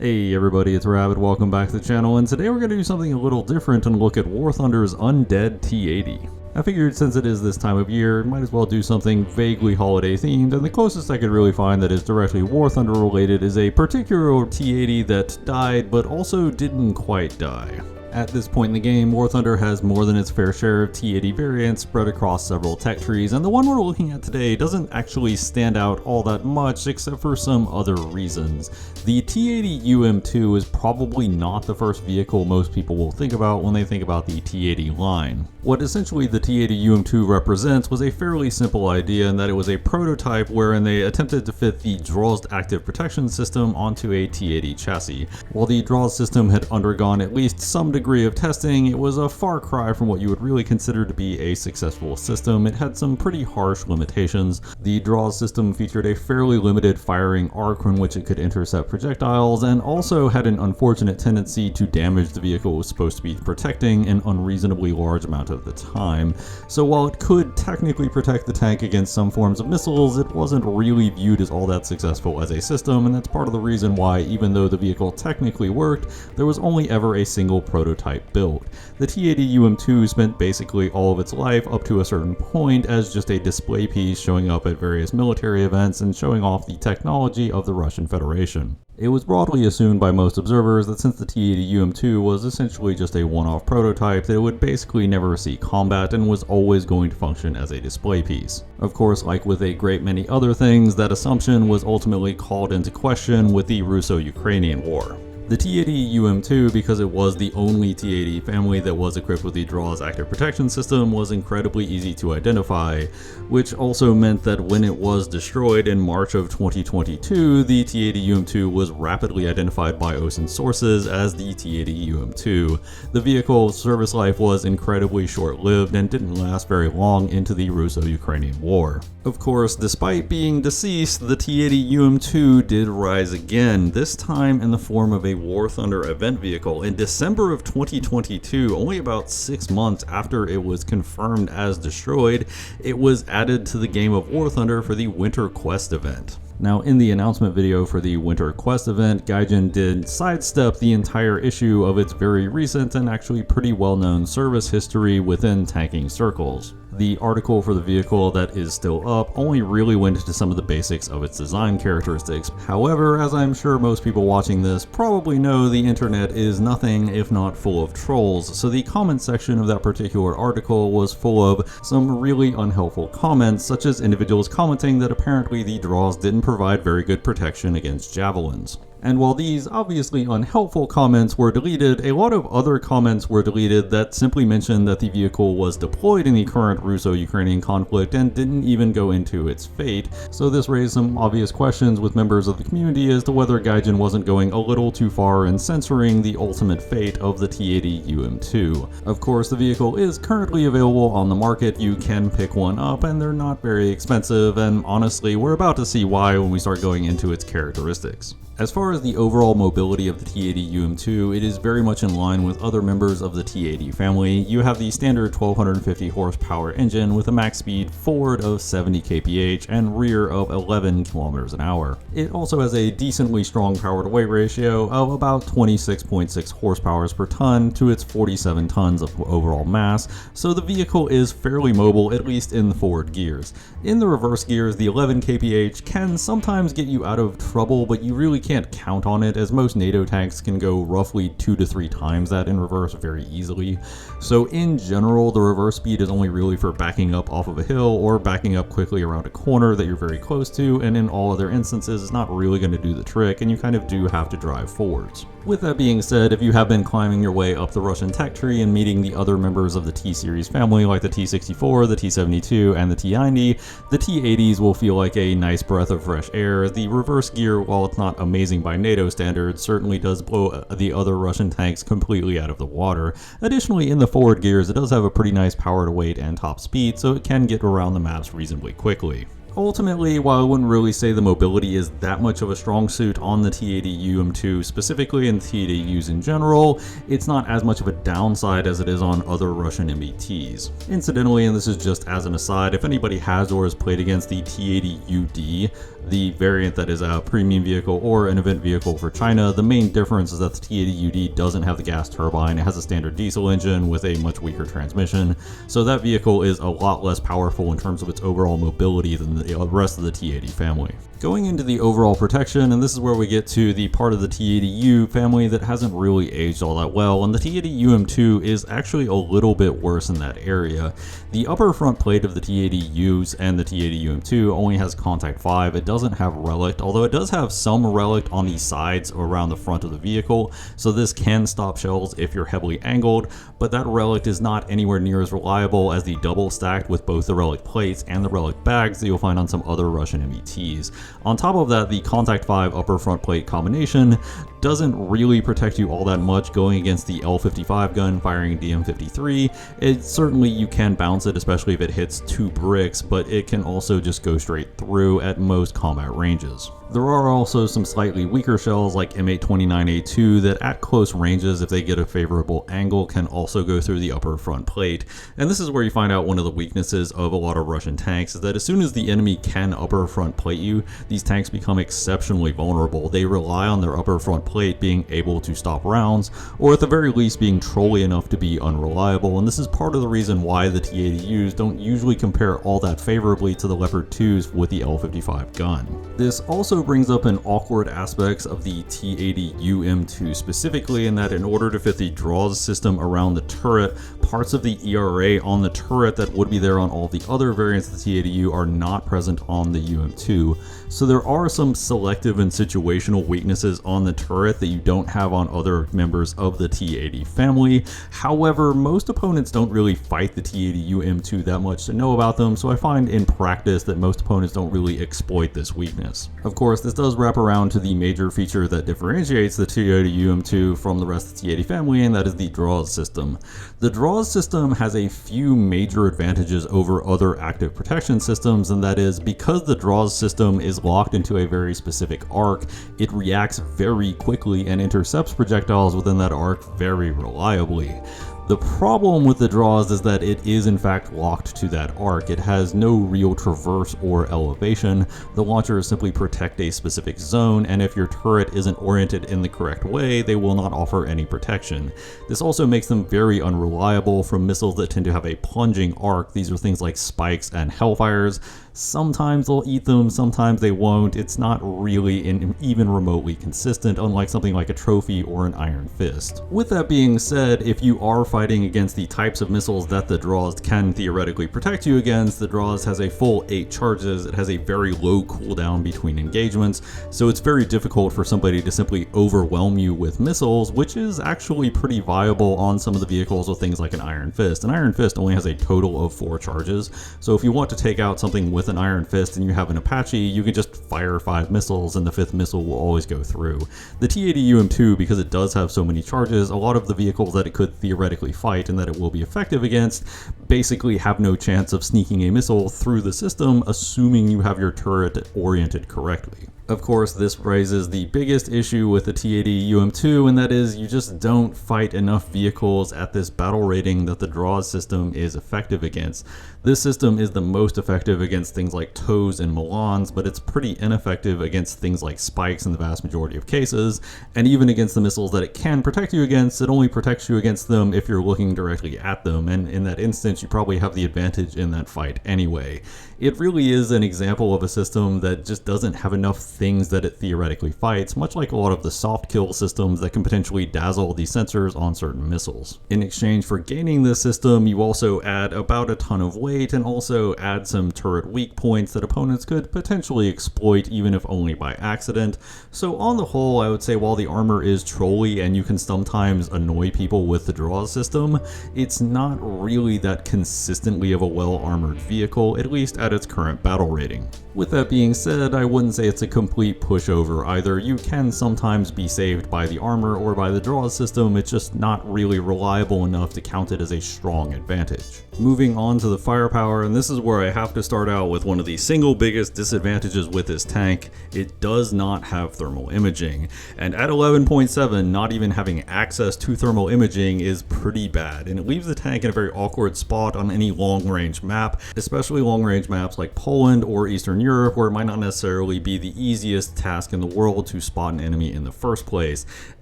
Hey everybody, it's Rabbit, welcome back to the channel, and today we're going to do something a little different and look at War Thunder's Undead T-80. I figured since it is this time of year, might as well do something vaguely holiday themed, and the closest I could really find that is directly War Thunder related is a particular T-80 that died but also didn't quite die. At this point in the game, War Thunder has more than its fair share of T-80 variants spread across several tech trees, and the one we're looking at today doesn't actually stand out all that much except for some other reasons. The T-80UM-2 is probably not the first vehicle most people will think about when they think about the T-80 line. What essentially the T-80UM-2 represents was a fairly simple idea in that it was a prototype wherein they attempted to fit the DROZ active protection system onto a T-80 chassis. While the DROZ system had undergone at least some degree of testing, it was a far cry from what you would really consider to be a successful system. It had some pretty harsh limitations. The DROZ system featured a fairly limited firing arc in which it could intercept projectiles, and also had an unfortunate tendency to damage the vehicle it was supposed to be protecting an unreasonably large amount of the time. So while it could technically protect the tank against some forms of missiles, it wasn't really viewed as all that successful as a system, and that's part of the reason why, even though the vehicle technically worked, there was only ever a single prototype built. The T-80UM-2 spent basically all of its life up to a certain point as just a display piece showing up at various military events and showing off the technology of the Russian Federation. It was broadly assumed by most observers that since the T-80UM-2 was essentially just a one-off prototype, that it would basically never see combat and was always going to function as a display piece. Of course, like with a great many other things, that assumption was ultimately called into question with the Russo-Ukrainian War. The T-80UM-2, because it was the only T-80 family that was equipped with the DROZ active protection system, was incredibly easy to identify, which also meant that when it was destroyed in March of 2022, the T-80UM-2 was rapidly identified by OSINT sources as the T-80UM-2. The vehicle's service life was incredibly short-lived and didn't last very long into the Russo-Ukrainian War. Of course, despite being deceased, the T-80UM-2 did rise again, this time in the form of a War Thunder event vehicle. In December of 2022, only about 6 months after it was confirmed as destroyed, it was added to the game of War Thunder for the Winter Quest event. Now, in the announcement video for the Winter Quest event, Gaijin did sidestep the entire issue of its very recent and actually pretty well-known service history within tanking circles. The article for the vehicle that is still up only really went into some of the basics of its design characteristics. However, as I'm sure most people watching this probably know, the internet is nothing if not full of trolls, so the comment section of that particular article was full of some really unhelpful comments, such as individuals commenting that apparently the DROZ didn't provide very good protection against javelins. And while these obviously unhelpful comments were deleted, a lot of other comments were deleted that simply mentioned that the vehicle was deployed in the current Russo-Ukrainian conflict and didn't even go into its fate. So this raised some obvious questions with members of the community as to whether Gaijin wasn't going a little too far in censoring the ultimate fate of the T-80UM-2. Of course, the vehicle is currently available on the market. You can pick one up and they're not very expensive, and honestly, we're about to see why when we start going into its characteristics. As far as the overall mobility of the T-80UM-2, it is very much in line with other members of the T-80 family. You have the standard 1250 horsepower engine with a max speed forward of 70 kph and rear of 11 km an hour. It also has a decently strong power to weight ratio of about 26.6 horsepower per ton to its 47 tons of overall mass, so the vehicle is fairly mobile, at least in the forward gears. In the reverse gears, the 11 kph can sometimes get you out of trouble, but you really can't count on it, as most NATO tanks can go roughly 2 to 3 times that in reverse very easily. So in general, the reverse speed is only really for backing up off of a hill or backing up quickly around a corner that you're very close to, and in all other instances it's not really going to do the trick, and you kind of do have to drive forwards. With that being said, if you have been climbing your way up the Russian tech tree and meeting the other members of the T-series family like the T-64, the T-72, and the T-90, the T-80s will feel like a nice breath of fresh air. The reverse gear, while it's not amazing by NATO standards, certainly does blow the other Russian tanks completely out of the water. Additionally, in the forward gears, it does have a pretty nice power to weight and top speed, so it can get around the maps reasonably quickly. Ultimately, while I wouldn't really say the mobility is that much of a strong suit on the T-80UM-2 specifically and the T-80Us in general, it's not as much of a downside as it is on other Russian MBTs. Incidentally, and this is just as an aside, if anybody has or has played against the T-80UD, the variant that is a premium vehicle or an event vehicle for China, the main difference is that the T-80UD doesn't have the gas turbine. It has a standard diesel engine with a much weaker transmission, so that vehicle is a lot less powerful in terms of its overall mobility than the rest of the T-80 family. Going into the overall protection, and this is where we get to the part of the T-80U family that hasn't really aged all that well, and the T-80UM-2 is actually a little bit worse in that area. The upper front plate of the T-80Us and the T-80UM-2 only has contact 5. It doesn't have relict, although it does have some relict on the sides around the front of the vehicle, so this can stop shells if you're heavily angled, but that relict is not anywhere near as reliable as the double stacked with both the relic plates and the relic bags that you'll find on some other Russian MBTs. On top of that, the contact 5 upper front plate combination doesn't really protect you all that much going against the L55 gun firing DM53. Certainly you can bounce it, especially if it hits 2 bricks, but it can also just go straight through at most combat ranges. There are also some slightly weaker shells like M829A2 that at close ranges, if they get a favorable angle, can also go through the upper front plate. And this is where you find out one of the weaknesses of a lot of Russian tanks, is that as soon as the enemy can upper front plate you, these tanks become exceptionally vulnerable. They rely on their upper front plate being able to stop rounds, or at the very least being trolly enough to be unreliable, and this is part of the reason why the T-80Us don't usually compare all that favorably to the Leopard 2s with the L55 gun. This also brings up an awkward aspects of the T-80UM-2 specifically, in that in order to fit the DROZ system around the turret, parts of the ERA on the turret that would be there on all the other variants of the T-80U are not present on the UM-2. So there are some selective and situational weaknesses on the turret that you don't have on other members of the T-80 family. However, most opponents don't really fight the T-80UM-2 that much to know about them, so I find in practice that most opponents don't really exploit this weakness. Of course, this does wrap around to the major feature that differentiates the T-80UM-2 from the rest of the T-80 family, and that is the DROZ system. The DROZ system has a few major advantages over other active protection systems, and that is because the DROZ system is locked into a very specific arc, it reacts very quickly and intercepts projectiles within that arc very reliably. The problem with the DROZ is that it is in fact locked to that arc. It has no real traverse or elevation. The launchers simply protect a specific zone, and if your turret isn't oriented in the correct way, they will not offer any protection. This also makes them very unreliable from missiles that tend to have a plunging arc. These are things like spikes and hellfires. Sometimes they'll eat them, sometimes they won't. It's not really even remotely consistent, unlike something like a trophy or an iron fist. With that being said, if you are fighting against the types of missiles that the DROZ can theoretically protect you against, the DROZ has a full 8 charges, it has a very low cooldown between engagements, so it's very difficult for somebody to simply overwhelm you with missiles, which is actually pretty viable on some of the vehicles with things like an iron fist. An iron fist only has a total of 4 charges, so if you want to take out something with an iron fist and you have an Apache, you can just fire 5 missiles and the 5th missile will always go through. The T-80UM-2, because it does have so many charges, a lot of the vehicles that it could theoretically fight and that it will be effective against basically have no chance of sneaking a missile through the system, assuming you have your turret oriented correctly. Of course, this raises the biggest issue with the T-80UM-2, and that is you just don't fight enough vehicles at this battle rating that the DROZ system is effective against. This system is the most effective against things like TOWs and Milans, but it's pretty ineffective against things like spikes in the vast majority of cases, and even against the missiles that it can protect you against, it only protects you against them if you're looking directly at them, and in that instance you probably have the advantage in that fight anyway. It really is an example of a system that just doesn't have enough things that it theoretically fights, much like a lot of the soft kill systems that can potentially dazzle the sensors on certain missiles. In exchange for gaining this system, you also add about a ton of weight and also add some turret weak points that opponents could potentially exploit, even if only by accident. So on the whole, I would say while the armor is trolly and you can sometimes annoy people with the DROZ system, it's not really that consistently of a well-armored vehicle, at least at its current battle rating. With that being said, I wouldn't say it's a complete pushover either. You can sometimes be saved by the armor or by the DROZ system, it's just not really reliable enough to count it as a strong advantage. Moving on to the firepower, and this is where I have to start out with one of the single biggest disadvantages with this tank. It does not have thermal imaging, and at 11.7, not even having access to thermal imaging is pretty bad, and it leaves the tank in a very awkward spot on any long-range map, especially long-range maps like Poland or Eastern Europe, where it might not necessarily be the easiest task in the world to spot an enemy in the first place.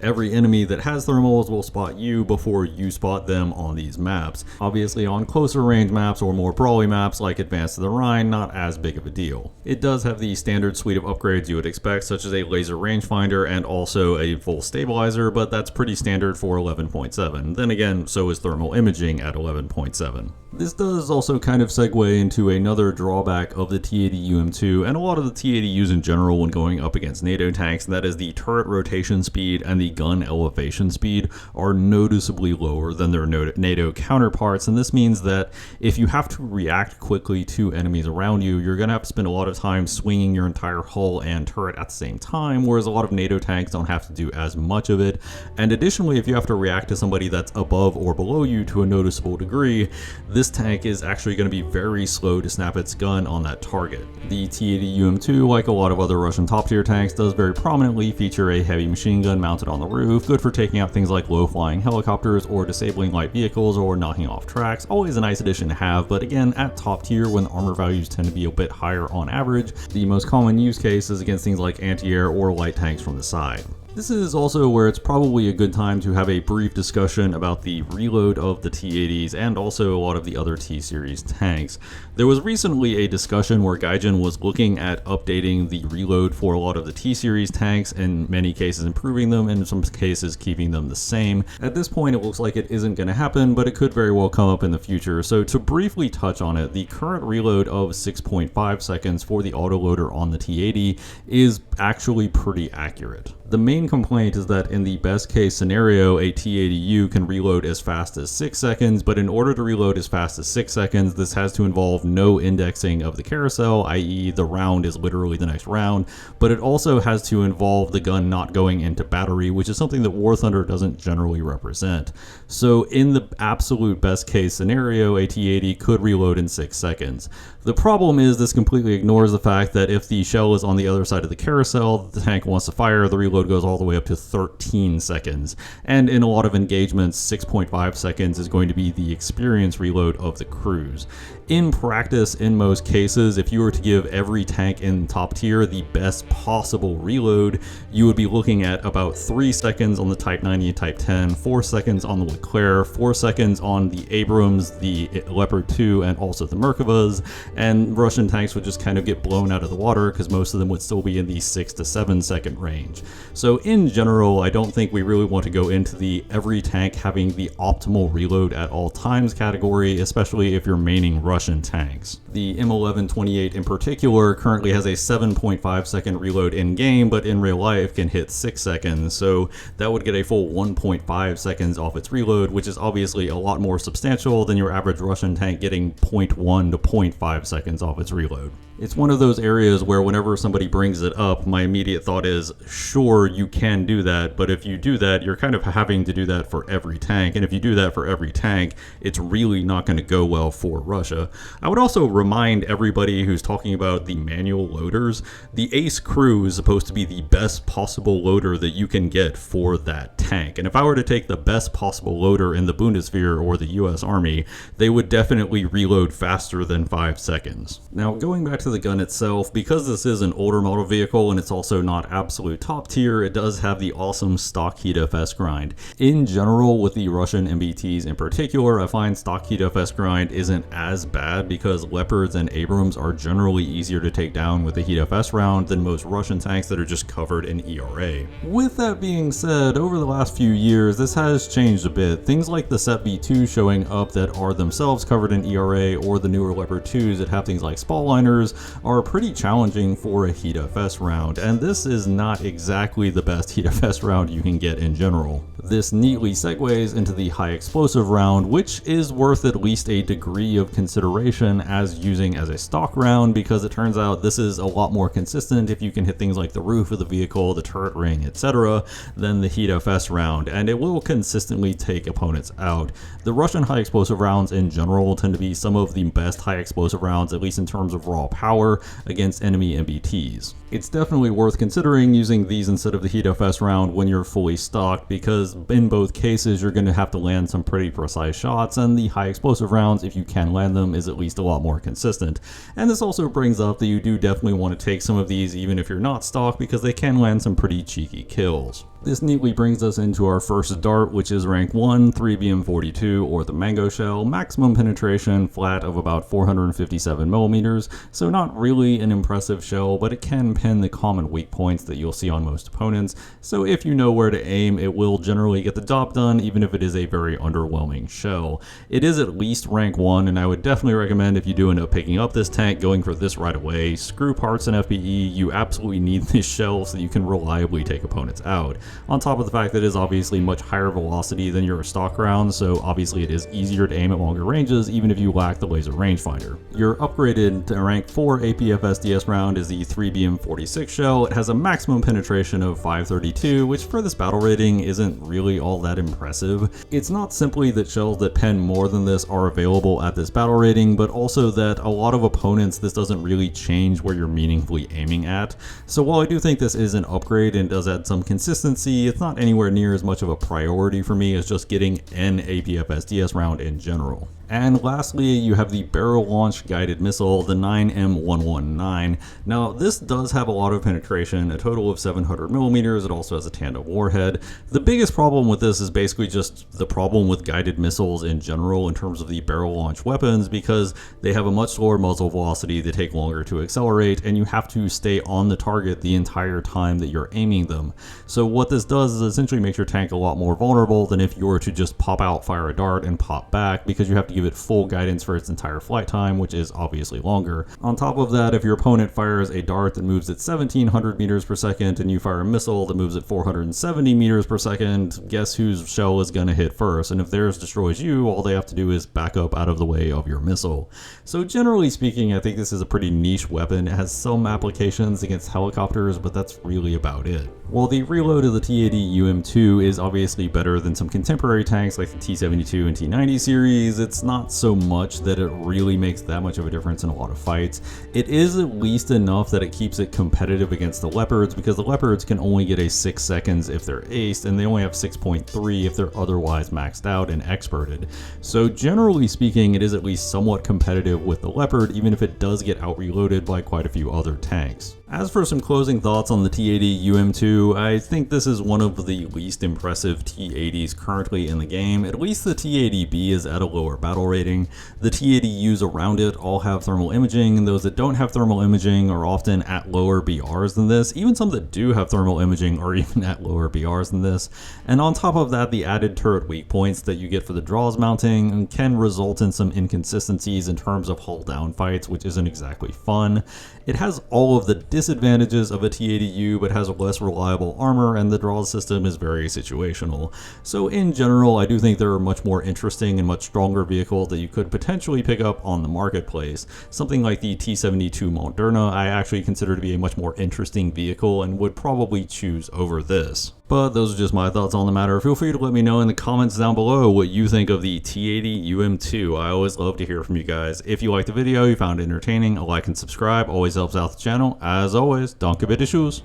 Every enemy that has thermals will spot you before you spot them on these maps. Obviously on closer range maps or more brawly maps like Advanced to the Rhine, not as big of a deal. It does have the standard suite of upgrades you would expect, such as a laser rangefinder and also a full stabilizer, but that's pretty standard for 11.7. Then again, so is thermal imaging at 11.7. This does also kind of segue into another drawback of the T-80UM-2 and a lot of the T-80Us in general when going up against NATO tanks, and that is the turret rotation speed and the gun elevation speed are noticeably lower than their NATO counterparts, and this means that if you have to react quickly to enemies around you, you're going to have to spend a lot of time swinging your entire hull and turret at the same time, whereas a lot of NATO tanks don't have to do as much of it. And additionally, if you have to react to somebody that's above or below you to a noticeable degree, this tank is actually going to be very slow to snap its gun on that target. The T-80UM-2, like a lot of other Russian top tier tanks, does very prominently feature a heavy machine gun mounted on the roof, good for taking out things like low flying helicopters or disabling light vehicles or knocking off tracks. Always a nice addition to have, but again, at top tier when the armor values tend to be a bit higher on average, the most common use case is against things like anti-air or light tanks from the side. This is also where it's probably a good time to have a brief discussion about the reload of the T-80s and also a lot of the other T-Series tanks. There was recently a discussion where Gaijin was looking at updating the reload for a lot of the T-Series tanks, in many cases improving them, and in some cases keeping them the same. At this point, it looks like it isn't going to happen, but it could very well come up in the future. So to briefly touch on it, the current reload of 6.5 seconds for the autoloader on the T-80 is actually pretty accurate. The main complaint is that in the best case scenario, a T-80U can reload as fast as 6 seconds, but in order to reload as fast as 6 seconds, this has to involve no indexing of the carousel, i.e. the round is literally the next round, but it also has to involve the gun not going into battery, which is something that War Thunder doesn't generally represent. So in the absolute best case scenario, a T-80 could reload in 6 seconds. The problem is this completely ignores the fact that if the shell is on the other side of the carousel, the tank wants to fire, the reload goes all the way up to 13 seconds. And in a lot of engagements, 6.5 seconds is going to be the experience reload of the cruise. In practice, in most cases, if you were to give every tank in top tier the best possible reload, you would be looking at about 3 seconds on the Type 90 and Type 10, 4 seconds on the Leclerc, 4 seconds on the Abrams, the Leopard 2, and also the Merkavas, and Russian tanks would just kind of get blown out of the water because most of them would still be in the 6 to 7 second range. So in general, I don't think we really want to go into the every tank having the optimal reload at all times category, especially if you're maining Russian tanks. The M1128 in particular currently has a 7.5 second reload in game, but in real life can hit 6 seconds, so that would get a full 1.5 seconds off its reload, which is obviously a lot more substantial than your average Russian tank getting 0.1 to 0.5 seconds off its reload. It's one of those areas where whenever somebody brings it up, my immediate thought is, sure, you can do that, but if you do that, you're kind of having to do that for every tank, and if you do that for every tank, it's really not going to go well for Russia. I would also remind everybody who's talking about the manual loaders, the Ace Crew is supposed to be the best possible loader that you can get for that tank, and if I were to take the best possible loader in the Bundeswehr or the US Army, they would definitely reload faster than 5 seconds. Now, going back to the gun itself, because this is an older model vehicle and it's also not absolute top tier, it does have the awesome stock heat FS grind. In general, with the Russian MBTs in particular, I find stock heat FS grind isn't as bad because Leopards and Abrams are generally easier to take down with a heat FS round than most Russian tanks that are just covered in ERA. With that being said, over the last few years, this has changed a bit. Things like the Set V2 showing up that are themselves covered in ERA, or the newer Leopard 2s that have things like spall liners, fires are pretty challenging for a Heat FS round, and this is not exactly the best Heat FS round you can get in general. This neatly segues into the high explosive round, which is worth at least a degree of consideration as using as a stock round, because it turns out this is a lot more consistent if you can hit things like the roof of the vehicle, the turret ring, etc. than the Heat FS round, and it will consistently take opponents out. The Russian high explosive rounds in general tend to be some of the best high explosive rounds, at least in terms of raw power, against enemy MBTs. It's definitely worth considering using these instead of the Heat FS round when you're fully stocked, because in both cases you're going to have to land some pretty precise shots, and the high explosive rounds, if you can land them, is at least a lot more consistent. And this also brings up that you do definitely want to take some of these even if you're not stocked, because they can land some pretty cheeky kills. This neatly brings us into our first dart, which is rank 1, 3BM42, or the Mango Shell, maximum penetration flat of about 457 millimeters, so not really an impressive shell, but it can pin the common weak points that you'll see on most opponents, so if you know where to aim, it will generally get the job done, even if it is a very underwhelming shell. It is at least rank 1, and I would definitely recommend, if you do end up picking up this tank, going for this right away. Screw parts and FPE, you absolutely need this shell so that you can reliably take opponents out. On top of the fact that it is obviously much higher velocity than your stock round, so obviously it is easier to aim at longer ranges even if you lack the laser rangefinder. Your upgraded rank 4 APFSDS round is the 3BM46 shell. It has a maximum penetration of 532, which for this battle rating isn't really all that impressive. It's not simply that shells that pen more than this are available at this battle rating, but also that a lot of opponents this doesn't really change where you're meaningfully aiming at. So while I do think this is an upgrade and does add some consistency, it's not anywhere near as much of a priority for me as just getting an APFSDS round in general. And lastly, you have the barrel launch guided missile, the 9M119. Now, this does have a lot of penetration, a total of 700 millimeters. It also has a tandem warhead. The biggest problem with this is basically just the problem with guided missiles in general in terms of the barrel launch weapons, because they have a much slower muzzle velocity, they take longer to accelerate, and you have to stay on the target the entire time that you're aiming them. So what this does is essentially makes your tank a lot more vulnerable than if you were to just pop out, fire a dart, and pop back, because you have to give it full guidance for its entire flight time, which is obviously longer. On top of that, if your opponent fires a dart that moves at 1700 meters per second and you fire a missile that moves at 470 meters per second, guess whose shell is going to hit first? And if theirs destroys you, all they have to do is back up out of the way of your missile. So generally speaking, I think this is a pretty niche weapon. It has some applications against helicopters, but that's really about it. While the reload of the T-80UM-2 is obviously better than some contemporary tanks like the T-72 and T-90 series, it's not so much that it really makes that much of a difference in a lot of fights. It is at least enough that it keeps it competitive against the Leopards, because the Leopards can only get a 6 seconds if they're aced, and they only have 6.3 if they're otherwise maxed out and experted. So generally speaking, it is at least somewhat competitive with the Leopard, even if it does get out reloaded by quite a few other tanks. As for some closing thoughts on the T-80UM-2, I think this is one of the least impressive T-80s currently in the game. At least the T-80B is at a lower battle rating. The T-80Us around it all have thermal imaging, and those that don't have thermal imaging are often at lower BRs than this. Even some that do have thermal imaging are even at lower BRs than this. And on top of that, the added turret weak points that you get for the DROZ mounting can result in some inconsistencies in terms of hull down fights, which isn't exactly fun. It has all of the disadvantages of a T-80U, but has less reliable armor, and the DROZ system is very situational. So in general, I do think they're a much more interesting and much stronger vehicle that you could potentially pick up on the marketplace. Something like the T-72 Moderna I actually consider to be a much more interesting vehicle and would probably choose over this. But those are just my thoughts on the matter. Feel free to let me know in the comments down below what you think of the T-80UM-2. I always love to hear from you guys. If you liked the video, you found it entertaining, a like and subscribe always helps out the channel. As always, danke bitte tschüss.